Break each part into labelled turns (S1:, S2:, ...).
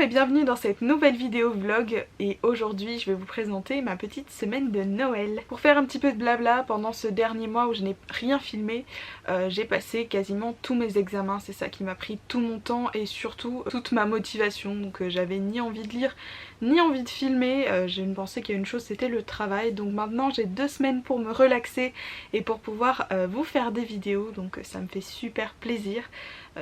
S1: et bienvenue dans cette nouvelle vidéo vlog et aujourd'hui je vais vous présenter ma petite semaine de Noël. Pour faire un petit peu de blabla, pendant ce dernier mois où je n'ai rien filmé, j'ai passé quasiment tous mes examens, c'est ça qui m'a pris tout mon temps et surtout toute ma motivation, donc j'avais ni envie de lire ni envie de filmer, je ne pensais qu'il y a une chose, c'était le travail. Donc maintenant j'ai 2 semaines pour me relaxer et pour pouvoir vous faire des vidéos, donc ça me fait super plaisir.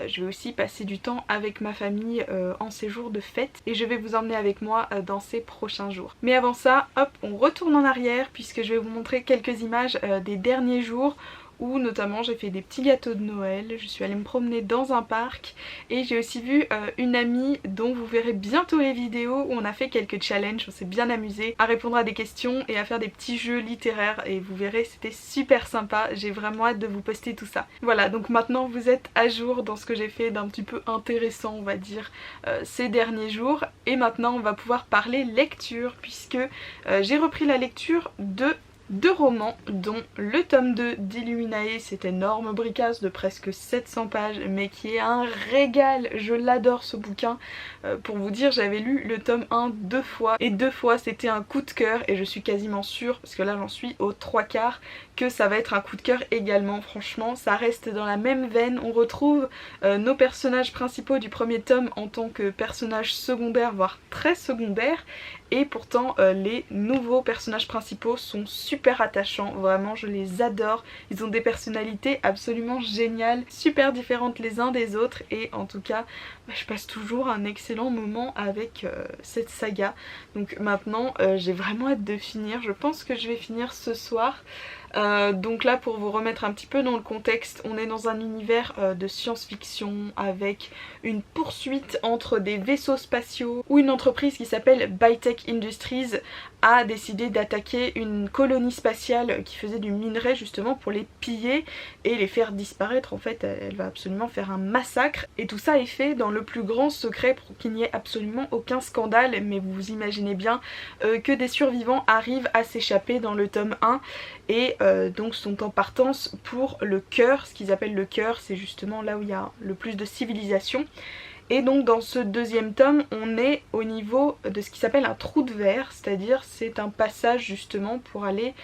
S1: Je vais aussi passer du temps avec ma famille en séjour de fête et je vais vous emmener avec moi dans ces prochains jours. Mais avant ça, hop, on retourne en arrière puisque je vais vous montrer quelques images des derniers jours où notamment j'ai fait des petits gâteaux de Noël, je suis allée me promener dans un parc et j'ai aussi vu une amie dont vous verrez bientôt les vidéos où on a fait quelques challenges, on s'est bien amusé à répondre à des questions et à faire des petits jeux littéraires et vous verrez c'était super sympa, j'ai vraiment hâte de vous poster tout ça. Voilà, donc maintenant vous êtes à jour dans ce que j'ai fait d'un petit peu intéressant on va dire ces derniers jours et maintenant on va pouvoir parler lecture puisque j'ai repris la lecture de 2 romans dont le tome 2 d'Illuminae, cet énorme bricasse de presque 700 pages mais qui est un régal, je l'adore ce bouquin. Pour vous dire, j'avais lu le tome 1 2 fois et 2 fois c'était un coup de cœur et je suis quasiment sûre, parce que là j'en suis aux 3/4, que ça va être un coup de cœur également. Franchement ça reste dans la même veine, on retrouve nos personnages principaux du premier tome en tant que personnages secondaires voire très secondaires et pourtant les nouveaux personnages principaux sont super attachants, vraiment je les adore, ils ont des personnalités absolument géniales, super différentes les uns des autres et en tout cas je passe toujours un excellent moment avec cette saga. Donc maintenant j'ai vraiment hâte de finir, je pense que je vais finir ce soir. Donc là pour vous remettre un petit peu dans le contexte, on est dans un univers de science-fiction avec une poursuite entre des vaisseaux spatiaux où une entreprise qui s'appelle Bytech Industries a décidé d'attaquer une colonie spatiale qui faisait du minerai justement pour les piller et les faire disparaître. En fait elle va absolument faire un massacre et tout ça est fait dans le plus grand secret pour qu'il n'y ait absolument aucun scandale, mais vous imaginez bien que des survivants arrivent à s'échapper dans le tome 1 et donc sont en partance pour le cœur. Ce qu'ils appellent le cœur, c'est justement là où il y a le plus de civilisation. Et donc dans ce deuxième tome on est au niveau de ce qui s'appelle un trou de verre, c'est-à-dire c'est un passage justement pour aller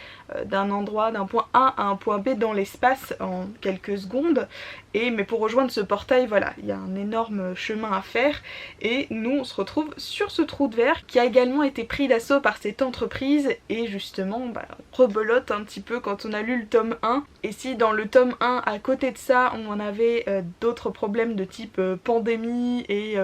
S1: d'un endroit, d'un point A à un point B dans l'espace en quelques secondes. Mais pour rejoindre ce portail, voilà, il y a un énorme chemin à faire et nous on se retrouve sur ce trou de verre qui a également été pris d'assaut par cette entreprise et justement rebelote un petit peu quand on a lu le tome 1. Et si dans le tome 1 à côté de ça on avait d'autres problèmes de type pandémie et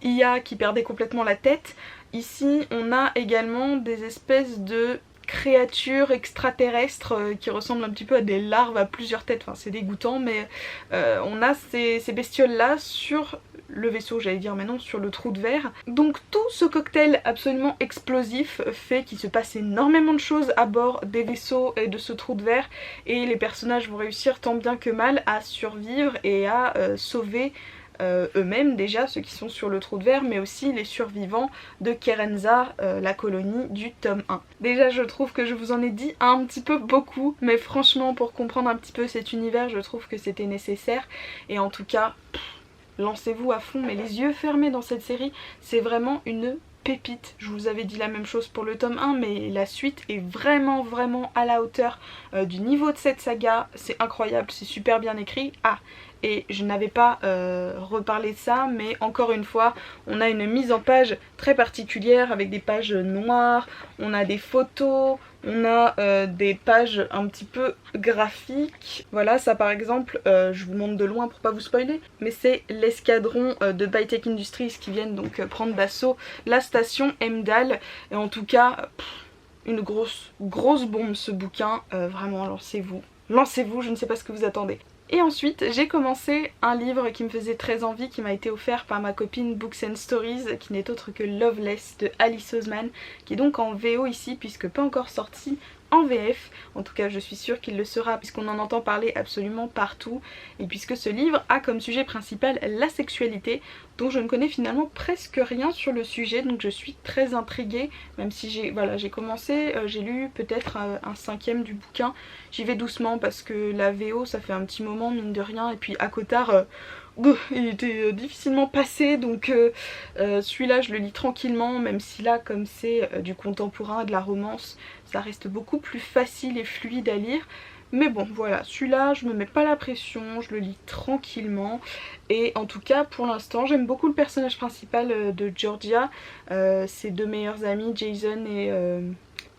S1: IA qui perdait complètement la tête, ici on a également des espèces de créatures extraterrestres qui ressemblent un petit peu à des larves à plusieurs têtes, enfin c'est dégoûtant mais on a ces bestioles là sur le vaisseau, j'allais dire mais non, sur le trou de verre. Donc tout ce cocktail absolument explosif fait qu'il se passe énormément de choses à bord des vaisseaux et de ce trou de verre et les personnages vont réussir tant bien que mal à survivre et à sauver eux-mêmes déjà, ceux qui sont sur le trou de verre, mais aussi les survivants de Kerenza, la colonie du tome 1. Déjà je trouve que je vous en ai dit un petit peu beaucoup, mais franchement pour comprendre un petit peu cet univers je trouve que c'était nécessaire et en tout cas lancez-vous à fond mais les yeux fermés dans cette série, c'est vraiment une pépite. Je vous avais dit la même chose pour le tome 1 mais la suite est vraiment à la hauteur du niveau de cette saga, c'est incroyable, c'est super bien écrit. Et je n'avais pas reparlé de ça, mais encore une fois, on a une mise en page très particulière avec des pages noires, on a des photos, on a des pages un petit peu graphiques. Voilà, ça par exemple, je vous montre de loin pour pas vous spoiler, mais c'est l'escadron de Bytech Industries qui viennent donc prendre d'assaut la station Emdal. Et en tout cas, une grosse bombe ce bouquin, vraiment lancez-vous. Lancez-vous, je ne sais pas ce que vous attendez. Et ensuite j'ai commencé un livre qui me faisait très envie, qui m'a été offert par ma copine Books and Stories, qui n'est autre que Loveless de Alice Oseman, qui est donc en VO ici puisque pas encore sorti en VF. En tout cas je suis sûre qu'il le sera puisqu'on en entend parler absolument partout et puisque ce livre a comme sujet principal la sexualité dont je ne connais finalement presque rien sur le sujet, donc je suis très intriguée même si j'ai commencé, j'ai lu peut-être un 5e du bouquin. J'y vais doucement parce que la VO ça fait un petit moment mine de rien et puis à Cotard il était difficilement passé, donc celui-là je le lis tranquillement, même si là comme c'est du contemporain, de la romance, ça reste beaucoup plus facile et fluide à lire. Mais bon voilà, celui-là je me mets pas la pression, je le lis tranquillement. Et en tout cas pour l'instant j'aime beaucoup le personnage principal de Georgia, ses deux meilleurs amis Jason et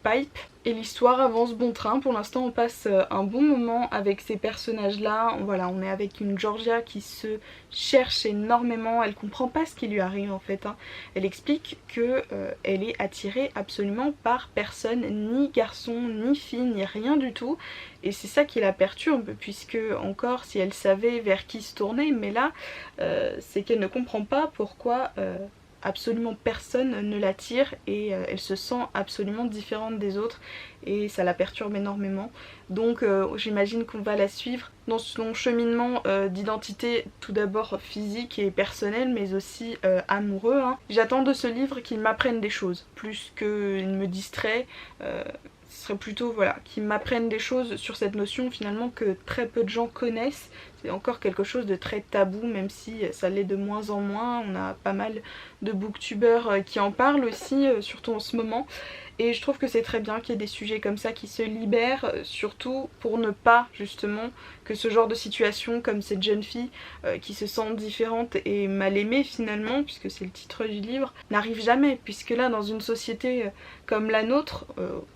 S1: Pipe. Et l'histoire avance bon train, pour l'instant on passe un bon moment avec ces personnages là. Voilà, on est avec une Georgia qui se cherche énormément, elle comprend pas ce qui lui arrive en fait, hein. Elle explique que elle est attirée absolument par personne, ni garçon, ni fille, ni rien du tout. Et c'est ça qui la perturbe, puisque encore si elle savait vers qui se tourner, mais là c'est qu'elle ne comprend pas pourquoi absolument personne ne l'attire et elle se sent absolument différente des autres et ça la perturbe énormément. Donc j'imagine qu'on va la suivre dans son cheminement d'identité, tout d'abord physique et personnel, mais aussi amoureux, hein. J'attends de ce livre qu'il m'apprenne des choses plus qu'il me distrait. Ce serait plutôt voilà, qu'ils m'apprennent des choses sur cette notion finalement que très peu de gens connaissent. C'est encore quelque chose de très tabou, même si ça l'est de moins en moins. On a pas mal de booktubeurs qui en parlent aussi, surtout en ce moment. Et je trouve que c'est très bien qu'il y ait des sujets comme ça qui se libèrent, surtout pour ne pas justement que ce genre de situation comme cette jeune fille qui se sent différente et mal aimée finalement, puisque c'est le titre du livre, n'arrive jamais. Puisque là dans une société comme la nôtre,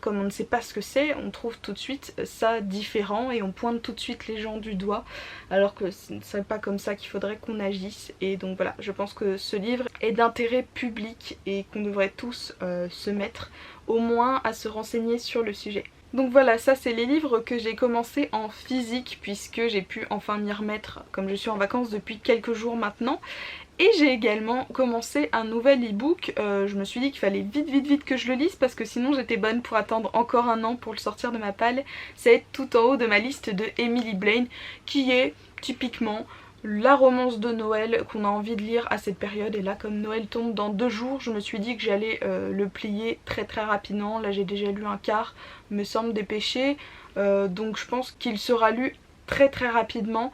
S1: comme on ne sait pas ce que c'est, on trouve tout de suite ça différent et on pointe tout de suite les gens du doigt, alors que ce n'est pas comme ça qu'il faudrait qu'on agisse. Et donc voilà, je pense que ce livre est d'intérêt public et qu'on devrait tous se mettre au moins à se renseigner sur le sujet. Donc voilà, ça c'est les livres que j'ai commencé en physique puisque j'ai pu enfin m'y remettre comme je suis en vacances depuis quelques jours maintenant. Et j'ai également commencé un nouvel e-book, je me suis dit qu'il fallait vite que je le lise parce que sinon j'étais bonne pour attendre encore un an pour le sortir de ma palle. C'est tout en haut de ma liste de Emily Blaine qui est typiquement la romance de Noël qu'on a envie de lire à cette période. Et là comme Noël tombe dans 2 jours, je me suis dit que j'allais le plier très rapidement. Là j'ai déjà lu un quart, me semble dépêché, donc je pense qu'il sera lu très rapidement.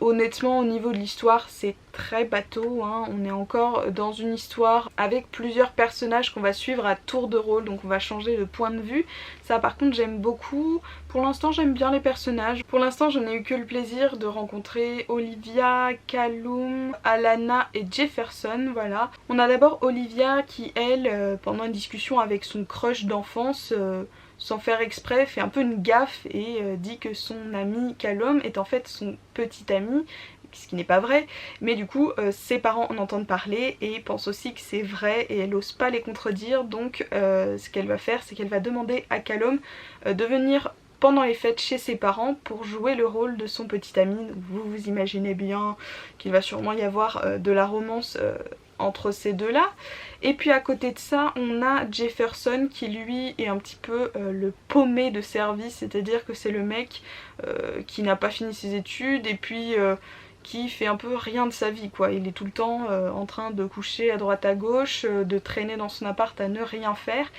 S1: Honnêtement au niveau de l'histoire c'est très bateau, hein. On est encore dans une histoire avec plusieurs personnages qu'on va suivre à tour de rôle, donc on va changer de point de vue. Ça par contre j'aime beaucoup. Pour l'instant j'aime bien les personnages. Pour l'instant je n'ai eu que le plaisir de rencontrer Olivia, Callum, Alana et Jefferson, voilà. On a d'abord Olivia qui elle, pendant une discussion avec son crush d'enfance, sans faire exprès, fait un peu une gaffe et dit que son ami Callum est en fait son petit ami, ce qui n'est pas vrai, mais du coup ses parents en entendent parler et pensent aussi que c'est vrai et elle n'ose pas les contredire, donc ce qu'elle va faire c'est qu'elle va demander à Callum de venir pendant les fêtes chez ses parents pour jouer le rôle de son petit ami. Vous imaginez bien qu'il va sûrement y avoir de la romance entre ces deux là. Et puis à côté de ça on a Jefferson qui lui est un petit peu le paumé de service, c'est à dire que c'est le mec qui n'a pas fini ses études et puis qui fait un peu rien de sa vie quoi. Il est tout le temps en train de coucher à droite à gauche, de traîner dans son appart à ne rien faire.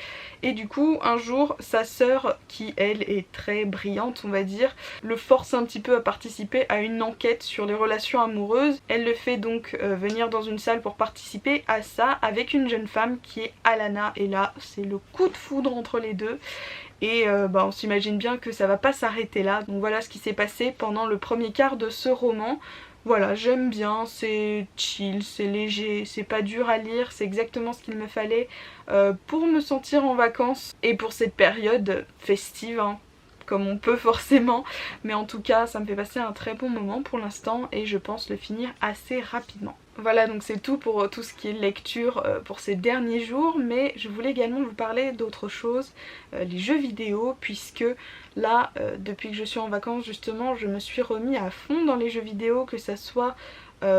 S1: Et du coup un jour sa sœur, qui elle est très brillante on va dire, le force un petit peu à participer à une enquête sur les relations amoureuses. Elle le fait donc venir dans une salle pour participer à ça avec une jeune femme qui est Alana, et là c'est le coup de foudre entre les deux. Et on s'imagine bien que ça va pas s'arrêter là. Donc voilà ce qui s'est passé pendant le premier quart de ce roman. Voilà, j'aime bien, c'est chill, c'est léger, c'est pas dur à lire, c'est exactement ce qu'il me fallait pour me sentir en vacances et pour cette période festive, hein, comme on peut forcément. Mais en tout cas, ça me fait passer un très bon moment pour l'instant et je pense le finir assez rapidement. Voilà, donc c'est tout pour tout ce qui est lecture pour ces derniers jours, mais je voulais également vous parler d'autre chose, les jeux vidéo, puisque là, depuis que je suis en vacances justement, je me suis remis à fond dans les jeux vidéo, que ça soit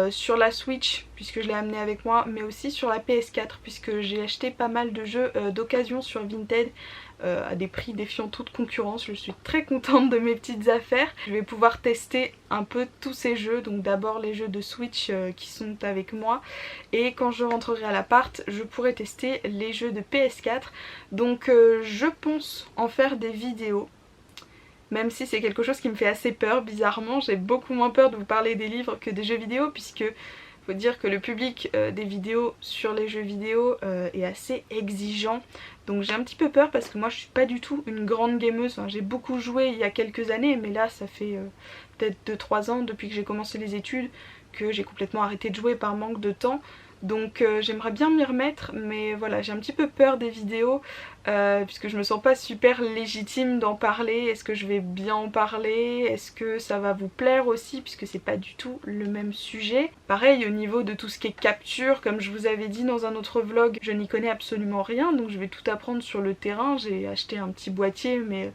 S1: sur la Switch, puisque je l'ai amené avec moi, mais aussi sur la PS4, puisque j'ai acheté pas mal de jeux d'occasion sur Vinted, à des prix défiant toute concurrence. Je suis très contente de mes petites affaires. Je vais pouvoir tester un peu tous ces jeux, donc d'abord les jeux de Switch qui sont avec moi, et quand je rentrerai à l'appart je pourrai tester les jeux de PS4. Donc je pense en faire des vidéos. même si c'est quelque chose qui me fait assez peur. Bizarrement, j'ai beaucoup moins peur de vous parler des livres que des jeux vidéo, puisque faut dire que le public des vidéos sur les jeux vidéo est assez exigeant. Donc j'ai un petit peu peur parce que moi je suis pas du tout une grande gameuse. Enfin, j'ai beaucoup joué il y a quelques années, mais là ça fait peut-être 2-3 ans depuis que j'ai commencé les études que j'ai complètement arrêté de jouer par manque de temps. Donc j'aimerais bien m'y remettre, mais voilà, j'ai un petit peu peur des vidéos puisque je me sens pas super légitime d'en parler. Est-ce que je vais bien en parler? Est-ce que ça va vous plaire aussi, puisque c'est pas du tout le même sujet. Pareil au niveau de tout ce qui est capture, comme je vous avais dit dans un autre vlog, je n'y connais absolument rien, donc je vais tout apprendre sur le terrain. J'ai acheté un petit boîtier, mais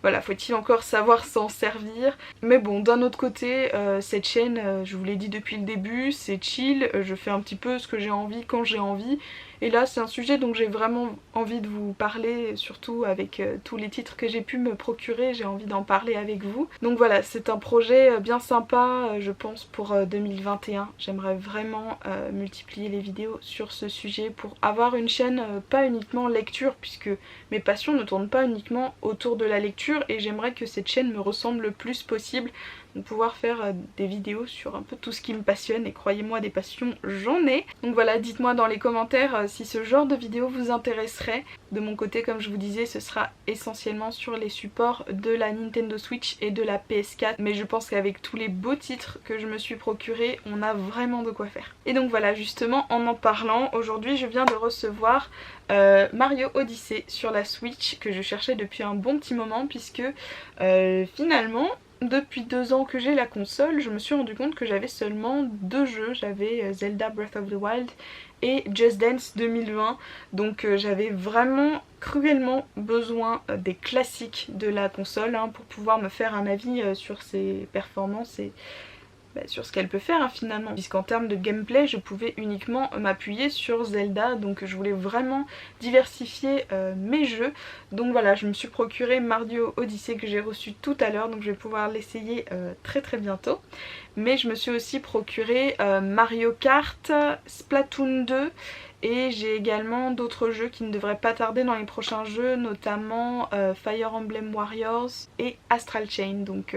S1: voilà, faut-il encore savoir s'en servir. Mais bon, d'un autre côté, cette chaîne, je vous l'ai dit depuis le début, c'est chill, je fais un petit peu ce que j'ai envie quand j'ai envie. Et là c'est un sujet dont j'ai vraiment envie de vous parler, surtout avec tous les titres que j'ai pu me procurer, j'ai envie d'en parler avec vous. Donc voilà, c'est un projet bien sympa je pense pour 2021. J'aimerais vraiment multiplier les vidéos sur ce sujet pour avoir une chaîne pas uniquement lecture, puisque mes passions ne tournent pas uniquement autour de la lecture, et j'aimerais que cette chaîne me ressemble le plus possible. Donc pouvoir faire des vidéos sur un peu tout ce qui me passionne, et croyez-moi, des passions j'en ai. Donc voilà, dites-moi dans les commentaires si ce genre de vidéo vous intéresserait. De mon côté, comme je vous disais, ce sera essentiellement sur les supports de la Nintendo Switch et de la PS4, mais je pense qu'avec tous les beaux titres que je me suis procurés, on a vraiment de quoi faire. Et donc voilà, justement en parlant, aujourd'hui je viens de recevoir Mario Odyssey sur la Switch, que je cherchais depuis un bon petit moment, puisque finalement depuis 2 ans que j'ai la console, je me suis rendu compte que j'avais seulement 2 jeux. J'avais Zelda Breath of the Wild et Just Dance 2020. Donc j'avais vraiment cruellement besoin des classiques de la console pour pouvoir me faire un avis sur ses performances et sur ce qu'elle peut faire finalement, puisqu'en termes de gameplay je pouvais uniquement m'appuyer sur Zelda, donc je voulais vraiment diversifier mes jeux. Donc voilà, je me suis procuré Mario Odyssey que j'ai reçu tout à l'heure, donc je vais pouvoir l'essayer très bientôt. Mais je me suis aussi procuré Mario Kart, Splatoon 2, et j'ai également d'autres jeux qui ne devraient pas tarder dans les prochains jeux, notamment Fire Emblem Warriors et Astral Chain. Donc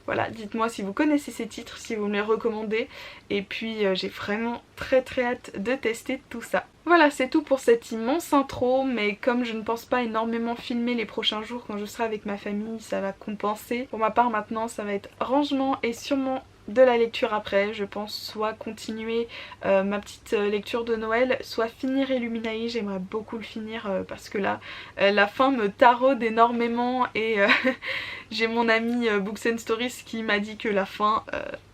S1: voilà, dites-moi si vous connaissez ces titres, si vous me les recommandez. Et puis j'ai vraiment très hâte de tester tout ça. Voilà, c'est tout pour cette immense intro, mais comme je ne pense pas énormément filmer les prochains jours quand je serai avec ma famille, ça va compenser. Pour ma part maintenant, ça va être rangement et sûrement de la lecture après. Je pense soit continuer ma petite lecture de Noël, soit finir Illuminae. J'aimerais beaucoup le finir parce que là la fin me taraude énormément, et j'ai mon ami Books and Stories qui m'a dit que la fin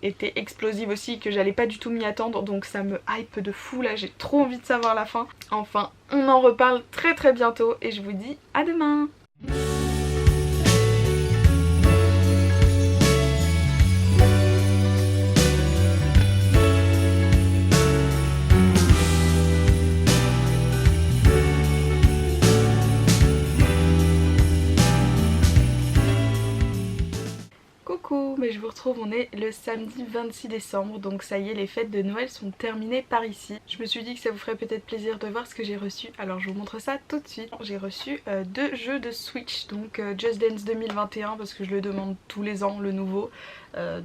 S1: était explosive aussi, que j'allais pas du tout m'y attendre, donc ça me hype de fou. Là j'ai trop envie de savoir la fin. Enfin, on en reparle très bientôt et je vous dis à demain. Coucou, mais je vous retrouve, on est le samedi 26 décembre, donc ça y est, les fêtes de Noël sont terminées par ici. Je me suis dit que ça vous ferait peut-être plaisir de voir ce que j'ai reçu, alors je vous montre ça tout de suite. J'ai reçu 2 jeux de Switch, donc Just Dance 2021 parce que je le demande tous les ans, le nouveau.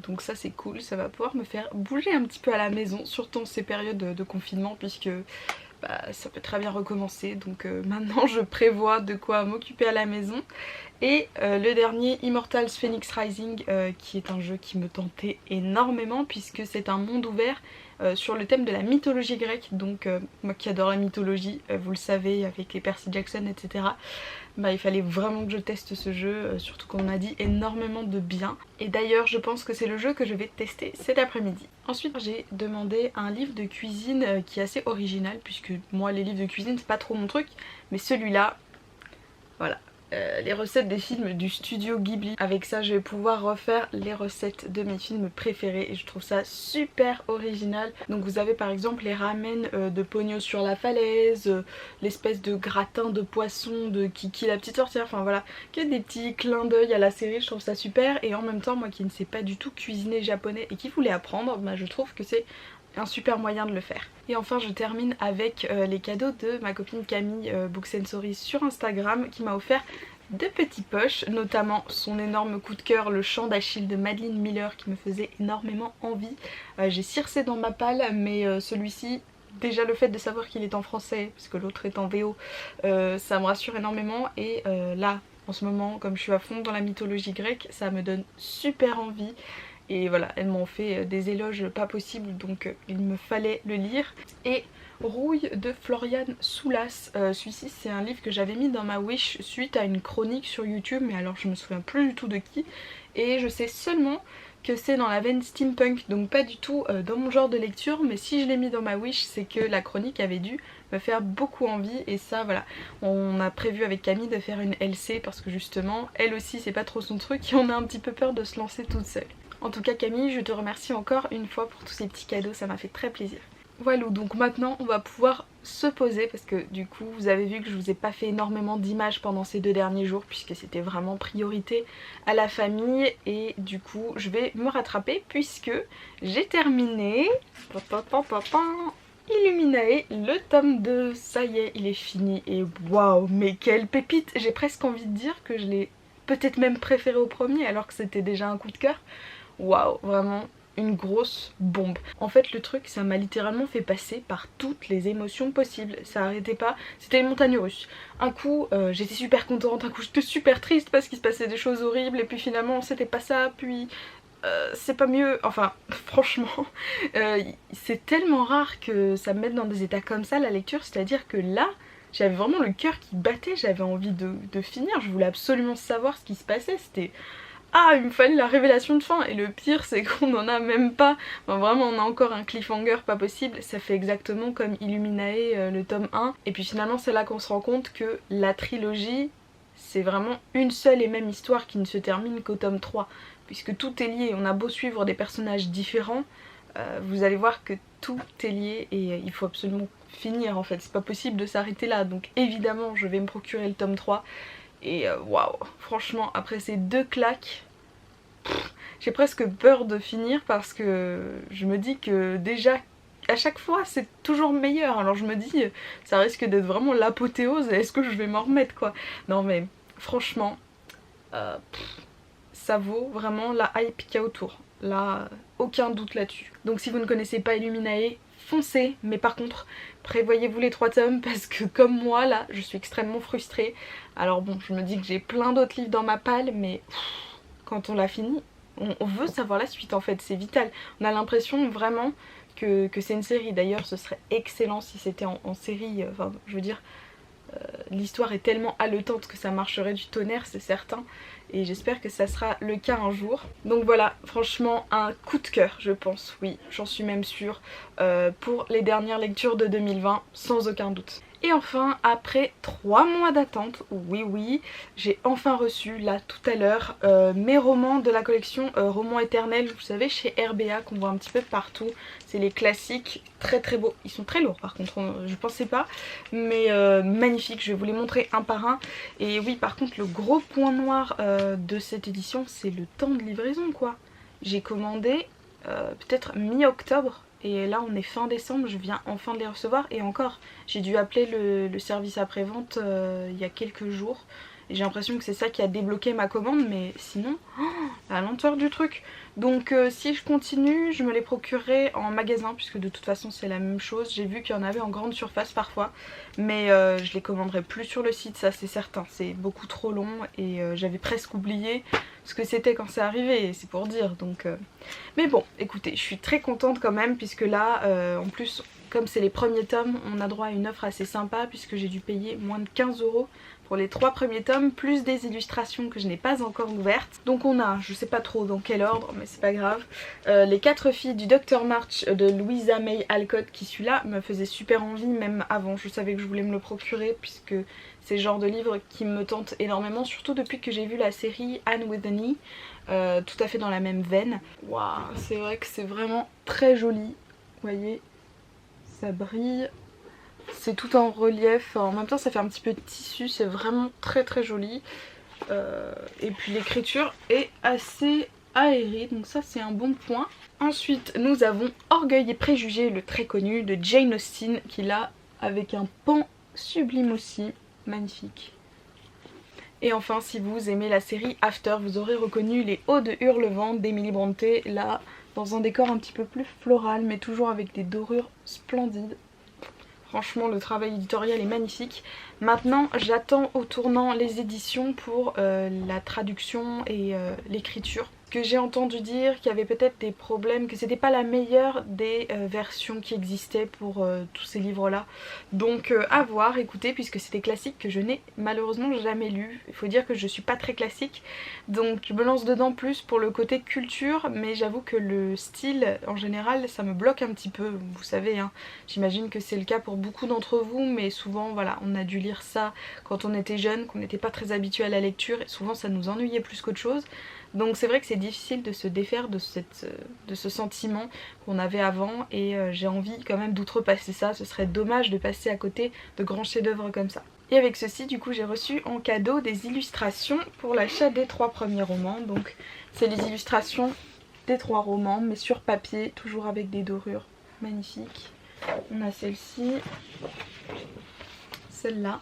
S1: Donc ça c'est cool, ça va pouvoir me faire bouger un petit peu à la maison, surtout en ces périodes de confinement, puisque ça peut très bien recommencer. Donc maintenant je prévois de quoi m'occuper à la maison. Et le dernier, Immortals Phoenix Rising, qui est un jeu qui me tentait énormément puisque c'est un monde ouvert sur le thème de la mythologie grecque. Donc moi qui adore la mythologie, vous le savez, avec les Percy Jackson etc, il fallait vraiment que je teste ce jeu, surtout qu'on m'a dit énormément de bien. Et d'ailleurs je pense que c'est le jeu que je vais tester cet après-midi. Ensuite j'ai demandé un livre de cuisine qui est assez original, puisque moi les livres de cuisine c'est pas trop mon truc, mais celui-là, voilà. Les recettes des films du studio Ghibli. Avec ça je vais pouvoir refaire les recettes de mes films préférés et je trouve ça super original. Donc vous avez par exemple les ramen de Pogno sur la falaise, l'espèce de gratin de poisson de Kiki la petite sorcière, enfin voilà, qu'il y a des petits clins d'œil à la série, je trouve ça super. Et en même temps, moi qui ne sais pas du tout cuisiner japonais et qui voulais apprendre, je trouve que c'est un super moyen de le faire. Et enfin je termine avec les cadeaux de ma copine Camille Books and Stories sur Instagram, qui m'a offert de petits poches, notamment son énorme coup de cœur, le chant d'Achille de Madeline Miller qui me faisait énormément envie. J'ai circé dans ma palle, mais celui-ci, déjà le fait de savoir qu'il est en français, parce que l'autre est en VO, ça me rassure énormément. Et là, en ce moment, comme je suis à fond dans la mythologie grecque, ça me donne super envie. Et voilà, elles m'ont fait des éloges pas possibles, donc il me fallait le lire. Et Rouille de Florian Soulas, celui-ci c'est un livre que j'avais mis dans ma wish suite à une chronique sur YouTube, mais alors je me souviens plus du tout de qui. Et je sais seulement que c'est dans la veine steampunk, donc pas du tout dans mon genre de lecture, mais si je l'ai mis dans ma wish, c'est que la chronique avait dû me faire beaucoup envie. Et ça voilà, on a prévu avec Camille de faire une LC parce que justement elle aussi c'est pas trop son truc et on a un petit peu peur de se lancer toute seule. En tout cas Camille, je te remercie encore une fois pour tous ces petits cadeaux, ça m'a fait très plaisir. Voilà, donc maintenant on va pouvoir se poser parce que du coup vous avez vu que je vous ai pas fait énormément d'images pendant ces 2 derniers jours puisque c'était vraiment priorité à la famille, et du coup je vais me rattraper puisque j'ai terminé Illuminae, le tome 2, ça y est il est fini et waouh mais quelle pépite, j'ai presque envie de dire que je l'ai peut-être même préféré au premier alors que c'était déjà un coup de cœur. Waouh, vraiment une grosse bombe. En fait le truc ça m'a littéralement fait passer par toutes les émotions possibles, ça arrêtait pas, c'était une montagne russe. Un coup j'étais super contente, un coup j'étais super triste parce qu'il se passait des choses horribles et puis finalement c'était pas ça, puis c'est pas mieux, enfin franchement c'est tellement rare que ça me mette dans des états comme ça la lecture, c'est à dire que là j'avais vraiment le cœur qui battait, j'avais envie de finir, je voulais absolument savoir ce qui se passait, c'était... Ah, il me fallait la révélation de fin, et le pire c'est qu'on n'en a même pas, enfin, vraiment on a encore un cliffhanger pas possible, ça fait exactement comme Illuminae le tome 1, et puis finalement c'est là qu'on se rend compte que la trilogie c'est vraiment une seule et même histoire qui ne se termine qu'au tome 3, puisque tout est lié, on a beau suivre des personnages différents, vous allez voir que tout est lié et il faut absolument finir en fait, c'est pas possible de s'arrêter là, donc évidemment je vais me procurer le tome 3. Et waouh, franchement après ces 2 claques, j'ai presque peur de finir parce que je me dis que déjà à chaque fois c'est toujours meilleur, alors je me dis ça risque d'être vraiment l'apothéose et est-ce que je vais m'en remettre quoi. Non mais franchement ça vaut vraiment la hype qu'il y a autour, là aucun doute là-dessus. Donc si vous ne connaissez pas Illuminae, foncez, mais par contre prévoyez-vous les 3 tomes parce que comme moi là je suis extrêmement frustrée. Alors bon, je me dis que j'ai plein d'autres livres dans ma palle, mais quand on l'a fini on veut savoir la suite en fait, c'est vital. On a l'impression vraiment que c'est une série, d'ailleurs ce serait excellent si c'était en série, enfin je veux dire l'histoire est tellement haletante que ça marcherait du tonnerre, c'est certain, et j'espère que ça sera le cas un jour. Donc voilà, franchement un coup de cœur je pense, oui j'en suis même sûre, pour les dernières lectures de 2020 sans aucun doute. Et enfin, après 3 mois d'attente, oui, j'ai enfin reçu là tout à l'heure mes romans de la collection Romans éternels, vous savez chez RBA qu'on voit un petit peu partout. C'est les classiques, très très beaux. Ils sont très lourds par contre, je pensais pas, mais magnifiques. Je vais vous les montrer un par un. Et oui, par contre, le gros point noir de cette édition, c'est le temps de livraison quoi. J'ai commandé peut-être mi-octobre. Et là on est fin décembre, je viens enfin de les recevoir et encore j'ai dû appeler le service après-vente il y a quelques jours. Et j'ai l'impression que c'est ça qui a débloqué ma commande, mais sinon, la lenteur du truc. Donc si je continue, je me les procurerai en magasin puisque de toute façon c'est la même chose. J'ai vu qu'il y en avait en grande surface parfois, mais je les commanderai plus sur le site, ça c'est certain. C'est beaucoup trop long et j'avais presque oublié ce que c'était quand c'est arrivé, c'est pour dire. Donc, mais bon, écoutez, je suis très contente quand même puisque là, en plus, comme c'est les premiers tomes, on a droit à une offre assez sympa puisque j'ai dû payer moins de 15 € pour les 3 premiers tomes, plus des illustrations que je n'ai pas encore ouvertes. Donc on a, je sais pas trop dans quel ordre, mais c'est pas grave, les 4 filles du Dr March de Louisa May Alcott, qui celui-là me faisait super envie même avant. Je savais que je voulais me le procurer puisque c'est le genre de livre qui me tente énormément, surtout depuis que j'ai vu la série Anne with an E, tout à fait dans la même veine. Waouh, c'est vrai que c'est vraiment très joli, vous voyez, ça brille. C'est tout en relief, en même temps ça fait un petit peu de tissu, c'est vraiment très très joli. Et puis l'écriture est assez aérée, donc ça c'est un bon point. Ensuite nous avons Orgueil et Préjugés, le très connu de Jane Austen, qui là avec un pan sublime aussi, magnifique. Et enfin, si vous aimez la série After, vous aurez reconnu Les Hauts de Hurlevent d'Emily Brontë, là dans un décor un petit peu plus floral mais toujours avec des dorures splendides. Franchement, le travail éditorial est magnifique. Maintenant, j'attends au tournant les éditions pour la traduction et l'écriture. Que j'ai entendu dire qu'il y avait peut-être des problèmes, que c'était pas la meilleure des versions qui existaient pour tous ces livres là. Donc à voir, écoutez, puisque c'est des classiques que je n'ai malheureusement jamais lus. Il faut dire que je suis pas très classique, donc je me lance dedans plus pour le côté culture, mais j'avoue que le style en général ça me bloque un petit peu, vous savez hein. J'imagine que c'est le cas pour beaucoup d'entre vous, mais souvent voilà, on a dû lire ça quand on était jeune, qu'on n'était pas très habitué à la lecture et souvent ça nous ennuyait plus qu'autre chose. Donc c'est vrai que c'est difficile de se défaire de ce sentiment qu'on avait avant et j'ai envie quand même d'outrepasser ça. Ce serait dommage de passer à côté de grands chefs-d'œuvre comme ça. Et avec ceci du coup j'ai reçu en cadeau des illustrations pour l'achat des 3 premiers romans. Donc c'est les illustrations des 3 romans mais sur papier, toujours avec des dorures magnifiques. On a celle-ci, celle-là.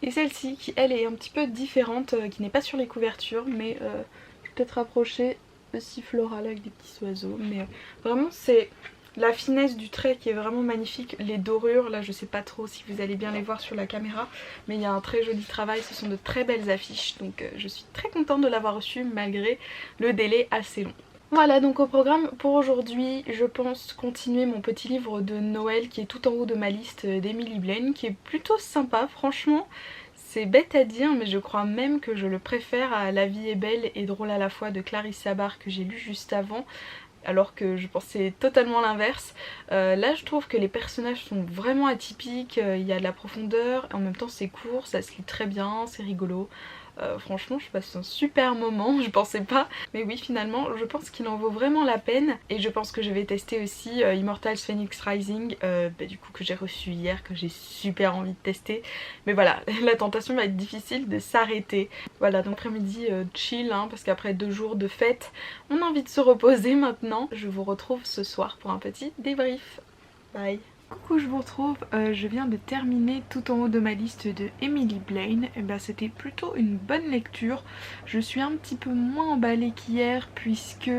S1: Et celle-ci qui elle est un petit peu différente, qui n'est pas sur les couvertures mais je vais peut-être rapprocher, aussi floral avec des petits oiseaux. Mais vraiment c'est la finesse du trait qui est vraiment magnifique. Les dorures, là je sais pas trop si vous allez bien les voir sur la caméra, mais il y a un très joli travail, ce sont de très belles affiches. Donc je suis très contente de l'avoir reçu malgré le délai assez long. Voilà donc au programme pour aujourd'hui, je pense continuer mon petit livre de Noël qui est tout en haut de ma liste d'Emily Blaine, qui est plutôt sympa franchement. C'est bête à dire mais je crois même que je le préfère à La vie est belle et drôle à la fois de Clarisse Sabar que j'ai lu juste avant. Alors que je pensais totalement l'inverse. Là je trouve que les personnages sont vraiment atypiques, il y a de la profondeur, en même temps c'est court, ça se lit très bien, c'est rigolo. Franchement je passe un super moment, je pensais pas. Mais oui finalement je pense qu'il en vaut vraiment la peine. Et je pense que je vais tester aussi Immortals Phoenix Rising, du coup que j'ai reçu hier, que j'ai super envie de tester. Mais voilà, la tentation va être difficile de s'arrêter. Voilà donc après-midi chill hein, parce qu'après 2 jours de fête, on a envie de se reposer maintenant. Je vous retrouve ce soir pour un petit débrief. Bye. Coucou, je vous retrouve, je viens de terminer tout en haut de ma liste de Emily Blaine. Et ben, c'était plutôt une bonne lecture. Je suis un petit peu moins emballée qu'hier puisque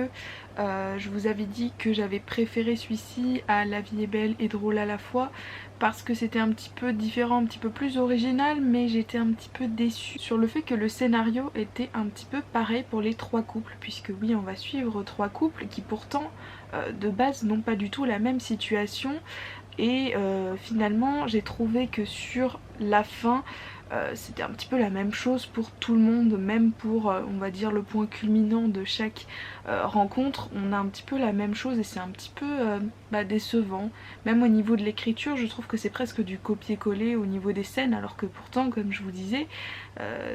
S1: je vous avais dit que j'avais préféré celui-ci à La vie est belle et drôle à la fois parce que c'était un petit peu différent, un petit peu plus original, mais j'étais un petit peu déçue sur le fait que le scénario était un petit peu pareil pour les 3 couples, puisque oui on va suivre 3 couples qui pourtant de base n'ont pas du tout la même situation. Et finalement j'ai trouvé que sur la fin c'était un petit peu la même chose pour tout le monde, même pour on va dire le point culminant de chaque rencontre, on a un petit peu la même chose et c'est un petit peu décevant. Même au niveau de l'écriture je trouve que c'est presque du copier-coller au niveau des scènes, alors que pourtant comme je vous disais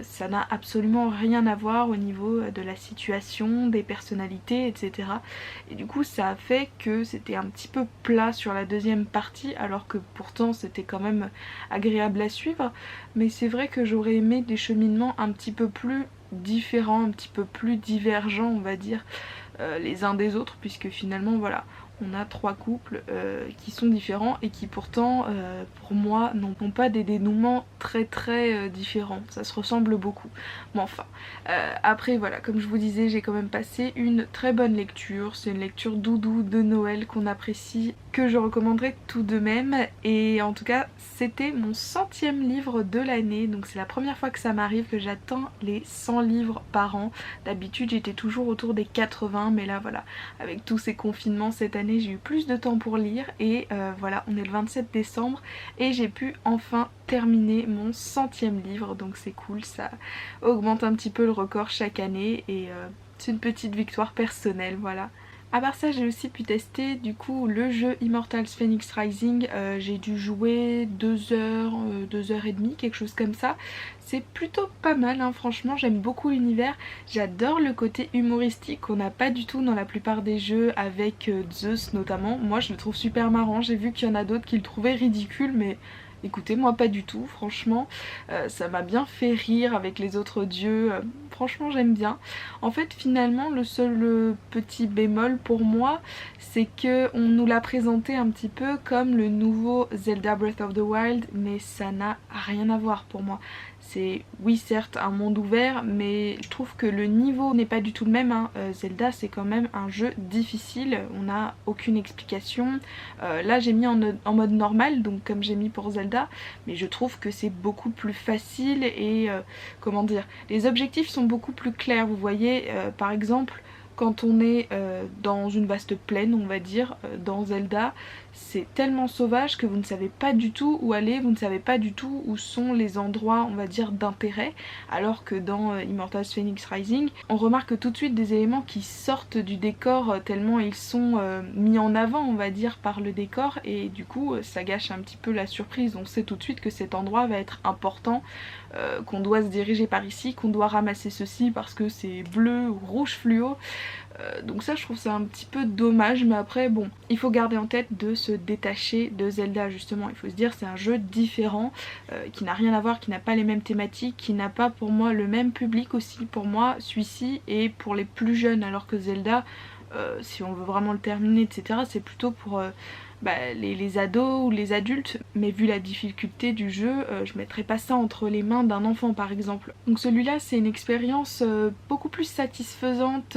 S1: ça n'a absolument rien à voir au niveau de la situation, des personnalités, etc. Et du coup ça a fait que c'était un petit peu plat sur la deuxième partie, alors que pourtant c'était quand même agréable à suivre. Mais c'est vrai que j'aurais aimé des cheminements un petit peu plus différents, un petit peu plus divergents on va dire les uns des autres, puisque finalement voilà, on a 3 couples qui sont différents et qui pourtant pour moi n'ont pas des dénouements très différents, ça se ressemble beaucoup. Bon enfin, après voilà, comme je vous disais j'ai quand même passé une très bonne lecture, c'est une lecture doudou de Noël qu'on apprécie, que je recommanderais tout de même. Et en tout cas c'était mon 100e livre de l'année, donc c'est la première fois que ça m'arrive, que j'atteins les 100 livres par an. D'habitude j'étais toujours autour des 80, mais là voilà, avec tous ces confinements cette année j'ai eu plus de temps pour lire et voilà, on est le 27 décembre et j'ai pu enfin terminer mon 100e livre, donc c'est cool, ça augmente un petit peu le record chaque année et c'est une petite victoire personnelle, voilà. À part ça j'ai aussi pu tester du coup le jeu Immortals Phoenix Rising, j'ai dû jouer 2 heures, 2 heures et demie, quelque chose comme ça. C'est plutôt pas mal hein, franchement j'aime beaucoup l'univers, j'adore le côté humoristique qu'on n'a pas du tout dans la plupart des jeux avec Zeus notamment. Moi je le trouve super marrant, j'ai vu qu'il y en a d'autres qui le trouvaient ridicule mais Écoutez, moi pas du tout, franchement, ça m'a bien fait rire avec les autres dieux, franchement j'aime bien. En fait finalement le seul petit bémol pour moi, c'est que on nous l'a présenté un petit peu comme le nouveau Zelda Breath of the Wild, mais ça n'a rien à voir pour moi. C'est oui certes un monde ouvert, mais je trouve que le niveau n'est pas du tout le même, hein. Zelda c'est quand même un jeu difficile, on n'a aucune explication. Là j'ai mis en mode normal, donc comme j'ai mis pour Zelda, mais je trouve que c'est beaucoup plus facile et comment dire, les objectifs sont beaucoup plus clairs. Vous voyez par exemple quand on est dans une vaste plaine, on va dire, dans Zelda, c'est tellement sauvage que vous ne savez pas du tout où aller, vous ne savez pas du tout où sont les endroits, on va dire, d'intérêt, alors que dans Immortals Phoenix Rising, on remarque tout de suite des éléments qui sortent du décor tellement ils sont mis en avant, on va dire, par le décor, et du coup ça gâche un petit peu la surprise. On sait tout de suite que cet endroit va être important, qu'on doit se diriger par ici, qu'on doit ramasser ceci parce que c'est bleu ou rouge fluo. Donc ça je trouve ça un petit peu dommage, mais après bon, il faut garder en tête de se détacher de Zelda justement. Il faut se dire c'est un jeu différent, qui n'a rien à voir, qui n'a pas les mêmes thématiques, qui n'a pas pour moi le même public aussi. Pour moi celui-ci est pour les plus jeunes, alors que Zelda, si on veut vraiment le terminer etc, c'est plutôt pour les ados ou les adultes, mais vu la difficulté du jeu, je mettrais pas ça entre les mains d'un enfant par exemple. Donc celui-là c'est une expérience beaucoup plus satisfaisante,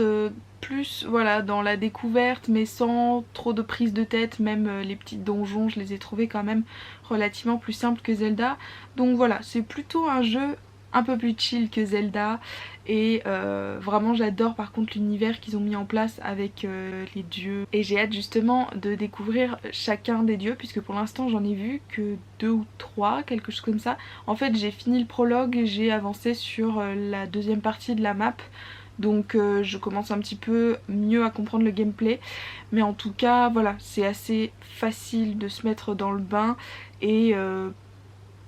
S1: plus voilà dans la découverte, mais sans trop de prise de tête. Même les petits donjons je les ai trouvés quand même relativement plus simples que Zelda. Donc voilà, c'est plutôt un jeu un peu plus chill que Zelda, et vraiment j'adore par contre l'univers qu'ils ont mis en place avec les dieux, et j'ai hâte justement de découvrir chacun des dieux, puisque pour l'instant j'en ai vu que 2 ou 3, quelque chose comme ça. En fait j'ai fini le prologue et j'ai avancé sur la deuxième partie de la map, donc je commence un petit peu mieux à comprendre le gameplay, mais en tout cas voilà, c'est assez facile de se mettre dans le bain, et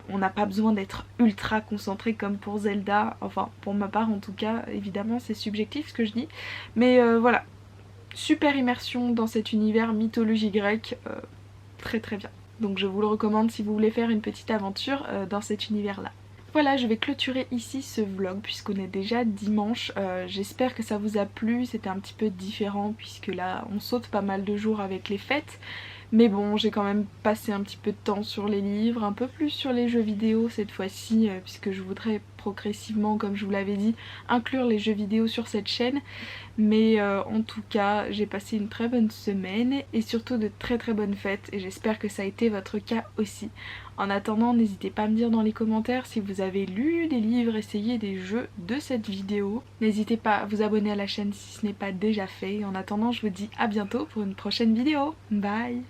S1: on n'a pas besoin d'être ultra concentré comme pour Zelda, enfin pour ma part en tout cas, évidemment c'est subjectif ce que je dis, mais voilà, super immersion dans cet univers mythologie grecque, très très bien. Donc je vous le recommande si vous voulez faire une petite aventure dans cet univers là. Voilà, je vais clôturer ici ce vlog puisqu'on est déjà dimanche. J'espère que ça vous a plu, c'était un petit peu différent puisque là on saute pas mal de jours avec les fêtes. Mais bon, j'ai quand même passé un petit peu de temps sur les livres, un peu plus sur les jeux vidéo cette fois-ci, puisque je voudrais progressivement, comme je vous l'avais dit, inclure les jeux vidéo sur cette chaîne. Mais en tout cas, j'ai passé une très bonne semaine et surtout de très très bonnes fêtes, et j'espère que ça a été votre cas aussi. En attendant, n'hésitez pas à me dire dans les commentaires si vous avez lu des livres, essayé des jeux de cette vidéo. N'hésitez pas à vous abonner à la chaîne si ce n'est pas déjà fait. En attendant, je vous dis à bientôt pour une prochaine vidéo. Bye!